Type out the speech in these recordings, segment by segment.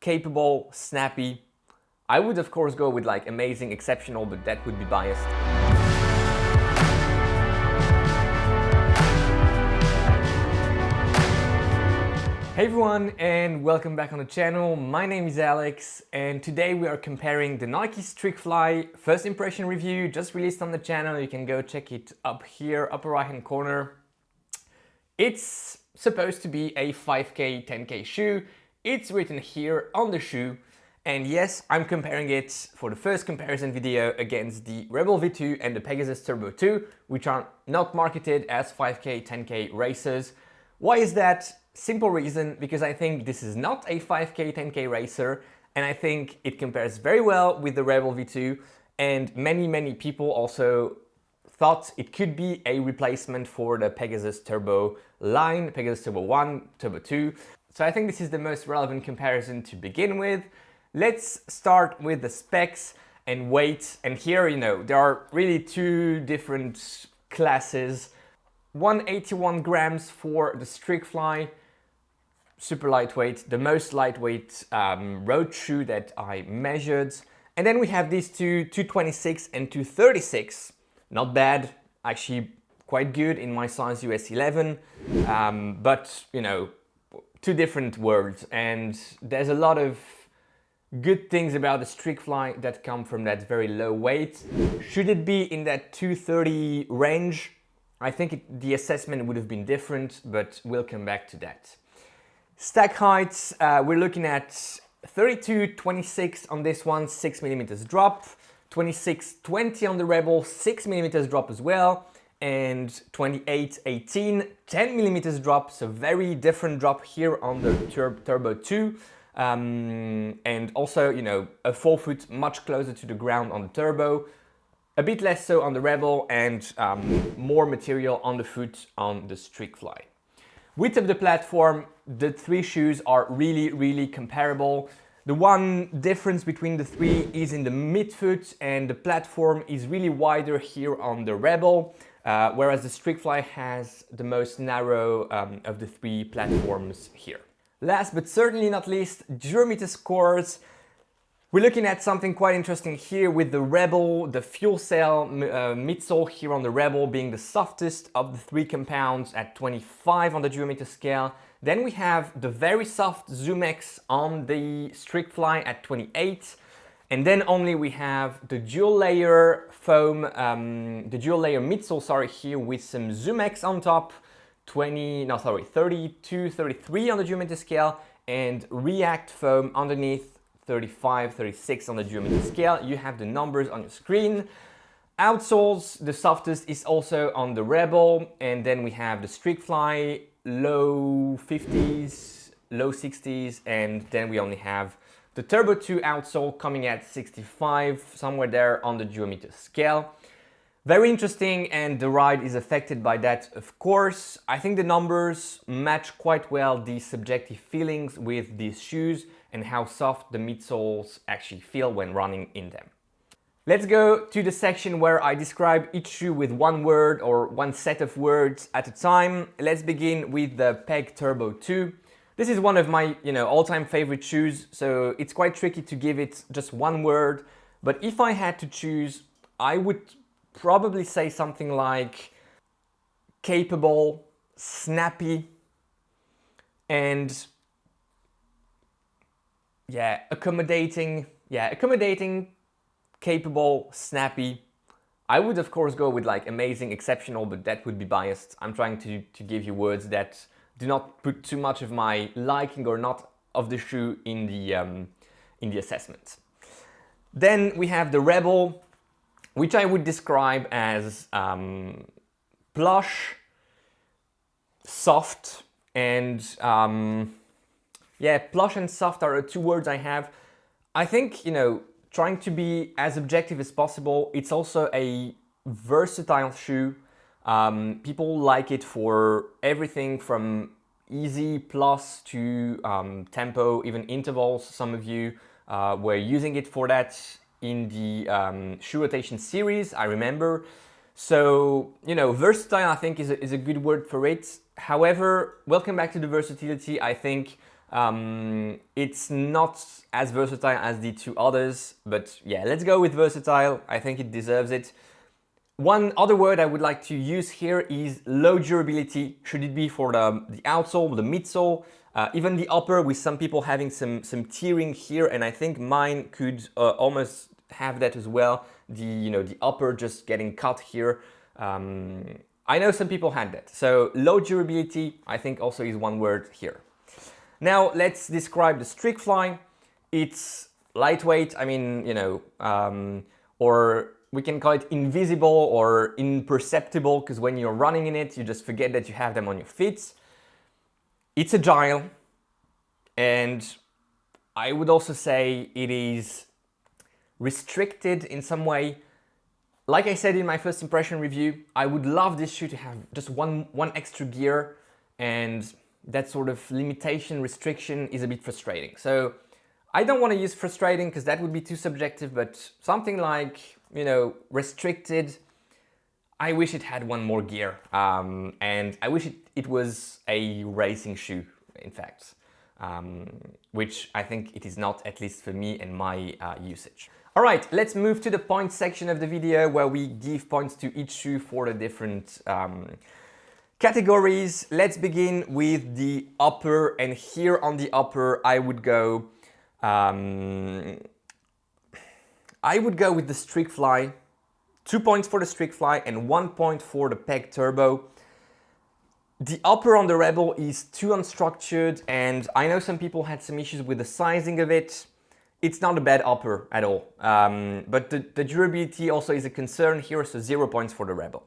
capable, snappy. I would of course go with like amazing, exceptional, but that would be biased. Hey everyone, and welcome back on the channel. My name is Alex, and today we are comparing the Nike Streakfly first impression review, just released on the channel. You can go check it up here, upper right hand corner. It's supposed to be a 5K, 10K shoe. It's written here on the shoe. And yes, I'm comparing it for the first comparison video against the Rebel V2 and the Pegasus Turbo 2, which are not marketed as 5K, 10K racers. Why is that? Simple reason, because I think this is not a 5K, 10K racer, and I think it compares very well with the Rebel V2, and many people also thought it could be a replacement for the Pegasus Turbo line, Pegasus Turbo 1, Turbo 2. So I think this is the most relevant comparison to begin with. Let's start with the specs and weight. And here, there are really two different classes. 181 grams for the Streakfly, super lightweight, the most lightweight road shoe that I measured. And then we have these two, 226 and 236. Not bad, actually quite good in my size US 11, but two different worlds. And there's a lot of good things about the Streakfly that come from that very low weight. Should it be in that 230 range? I think the assessment would have been different, but we'll come back to that. Stack heights, we're looking at 32.26 on this one, 6mm drop, 26.20 on the Rebel, 6mm drop as well, and 28.18, 10mm drop, so very different drop here on the Turbo 2. And also, a forefoot much closer to the ground on the Turbo, a bit less so on the Rebel, and more material on the foot on the Streakfly. Width of the platform, the three shoes are really comparable. The one difference between the three is in the midfoot, and the platform is really wider here on the Rebel, whereas the Streakfly has the most narrow of the three platforms here. Last but certainly not least, Durometer scores. We're looking at something quite interesting here with the Rebel, the fuel cell midsole here on the Rebel being the softest of the three compounds at 25 on the Durometer scale. Then we have the very soft ZoomX on the Streakfly at 28. And then only we have the dual layer foam, the dual layer midsole, here with some ZoomX on top, 32, 33 on the Durometer scale, and React foam underneath, 35, 36 on the Durometer scale. You have the numbers on your screen. Outsoles, the softest is also on the Rebel, and then we have the Streakfly, low 50s, low 60s, and then we only have the Turbo 2 outsole coming at 65, somewhere there on the Durometer scale. Very interesting, and the ride is affected by that, of course. I think the numbers match quite well the subjective feelings with these shoes and how soft the midsoles actually feel when running in them. Let's go to the section where I describe each shoe with one word or one set of words at a time. Let's begin with the Peg Turbo 2. This is one of my all-time favorite shoes, so it's quite tricky to give it just one word. But if I had to choose, I would probably say something like capable, snappy, and accommodating, capable, snappy. I would of course go with like amazing, exceptional, but that would be biased. I'm trying to give you words that do not put too much of my liking or not of the shoe in the assessment. Then we have the Rebel, which I would describe as plush, soft, and plush and soft are the two words I have. I think, trying to be as objective as possible, it's also a versatile shoe. People like it for everything from easy plus to tempo, even intervals. Some of you were using it for that in the shoe rotation series, I remember. So, versatile I think is a good word for it. However, welcome back to the versatility. I think It's not as versatile as the two others, but yeah, let's go with versatile. I think it deserves it. One other word I would like to use here is low durability. Should it be for the outsole, the midsole, even the upper, with some people having some tearing here, and I think mine could almost have that as well. The upper just getting cut here. I know some people had that. So low durability, I think also is one word here. Now let's describe the Streakfly. It's lightweight, I mean, or we can call it invisible or imperceptible, because when you're running in it, you just forget that you have them on your feet. It's agile, and I would also say it is restricted in some way. Like I said in my first impression review, I would love this shoe to have just one extra gear, and that sort of limitation, restriction is a bit frustrating. So I don't want to use frustrating because that would be too subjective, but something like, restricted, I wish it had one more gear. And I wish it was a racing shoe, in fact, which I think it is not, at least for me and my usage. All right, let's move to the points section of the video where we give points to each shoe for the different categories. Let's begin with the upper, and here on the upper I would go with the Streakfly. 2 points for the Streakfly and 1 point for the Peg Turbo. The upper on the Rebel is too unstructured, and I know some people had some issues with the sizing of it. It's not a bad upper at all, but the durability also is a concern here, so 0 points for the Rebel.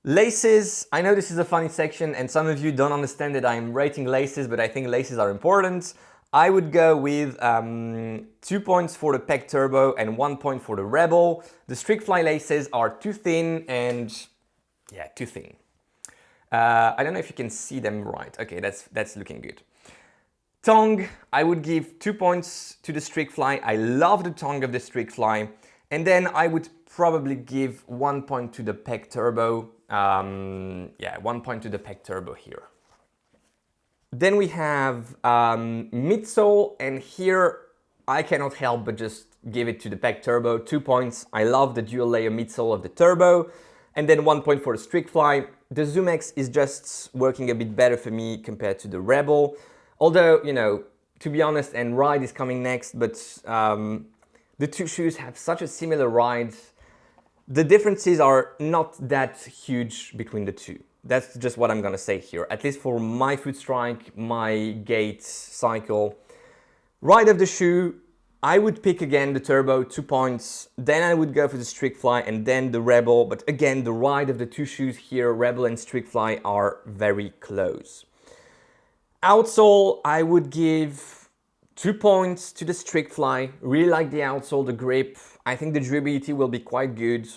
Laces, I know this is a funny section and some of you don't understand that I'm rating laces, but I think laces are important. I would go with 2 points for the Peg Turbo and 1 point for the Rebel. The Streakfly laces are too thin and, yeah, too thin. I don't know if you can see them right. Okay, that's looking good. Tongue, I would give 2 points to the Streakfly. I love the tongue of the Streakfly. And then I would probably give 1 point to the Peg Turbo. Yeah, 1 point to the Peg Turbo here. Then we have midsole, and here I cannot help but just give it to the Peg Turbo. 2 points. I love the dual layer midsole of the Turbo. And then 1 point for the Streakfly. The ZoomX is just working a bit better for me compared to the Rebel. Although, to be honest, and ride is coming next, but the two shoes have such a similar ride. The differences are not that huge between the two. That's just what I'm gonna say here, at least for my foot strike, my gait cycle. Ride of the shoe, I would pick again the Turbo, 2 points. Then I would go for the Streakfly and then the Rebel. But again, the ride of the two shoes here, Rebel and Streakfly, are very close. Outsole, I would give 2 points to the Streakfly. Really like the outsole, the grip. I think the durability will be quite good.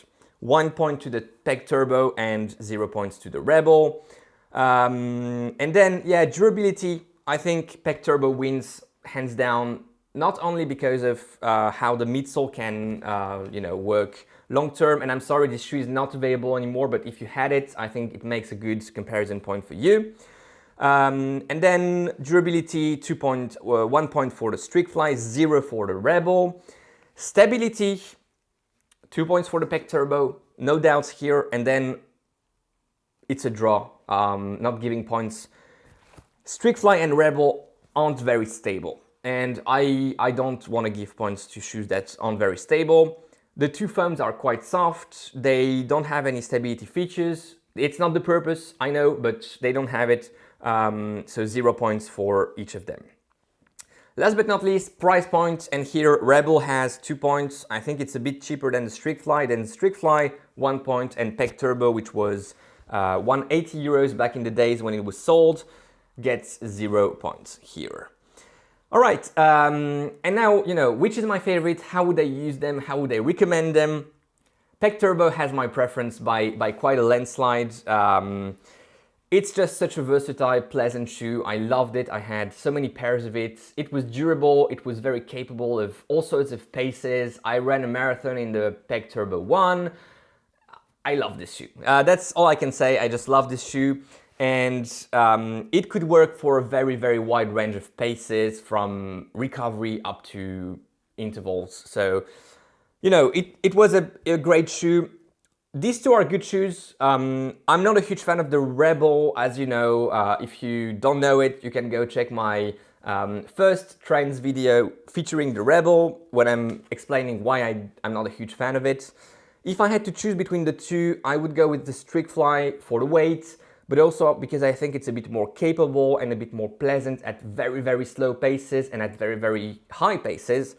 1 point to the Peg Turbo and 0 points to the Rebel. And then, yeah, durability, I think Peg Turbo wins hands down, not only because of how the midsole can, work long term. And I'm sorry, this shoe is not available anymore, but if you had it, I think it makes a good comparison point for you. And then durability, 1 point for the Streakfly, 0 for the Rebel. Stability, 2 points for the Peg Turbo, no doubts here. And then it's a draw, not giving points. Streakfly and Rebel aren't very stable, and I don't want to give points to shoes that aren't very stable. The two foams are quite soft. They don't have any stability features. It's not the purpose, I know, but they don't have it. So 0 points for each of them. Last but not least, price point, and here Rebel has 2 points. I think it's a bit cheaper than the Streakfly. Then Streakfly, 1 point, and Peg Turbo, which was 180 euros back in the days when it was sold, gets 0 points here. All right, and now, which is my favorite? How would I use them? How would I recommend them? Peg Turbo has my preference by quite a landslide. It's just such a versatile, pleasant shoe. I loved it. I had so many pairs of it. It was durable. It was very capable of all sorts of paces. I ran a marathon in the Peg Turbo 1. I love this shoe. That's all I can say. I just love this shoe. and it could work for a very, very wide range of paces, from recovery up to intervals. So, you know, it was a great shoe. These two are good shoes. I'm not a huge fan of the Rebel, as you know. If you don't know it, you can go check my first trends video featuring the Rebel, when I'm explaining why I'm not a huge fan of it. If I had to choose between the two, I would go with the Streakfly for the weight, but also because I think it's a bit more capable and a bit more pleasant at very, very slow paces and at very, very high paces.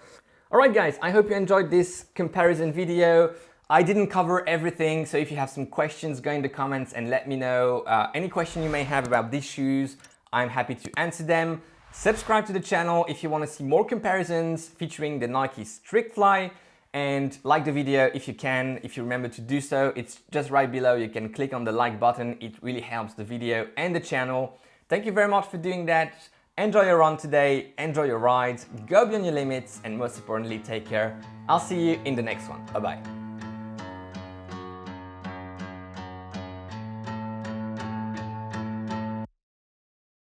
Alright guys, I hope you enjoyed this comparison video. I didn't cover everything, so if you have some questions, go in the comments and let me know. Any question you may have about these shoes, I'm happy to answer them. Subscribe to the channel if you want to see more comparisons featuring the Nike Streakfly, and like the video if you can, if you remember to do so. It's just right below. You can click on the like button. It really helps the video and the channel. Thank you very much for doing that. Enjoy your run today, enjoy your ride, go beyond your limits, and most importantly, take care. I'll see you in the next one. Bye-bye.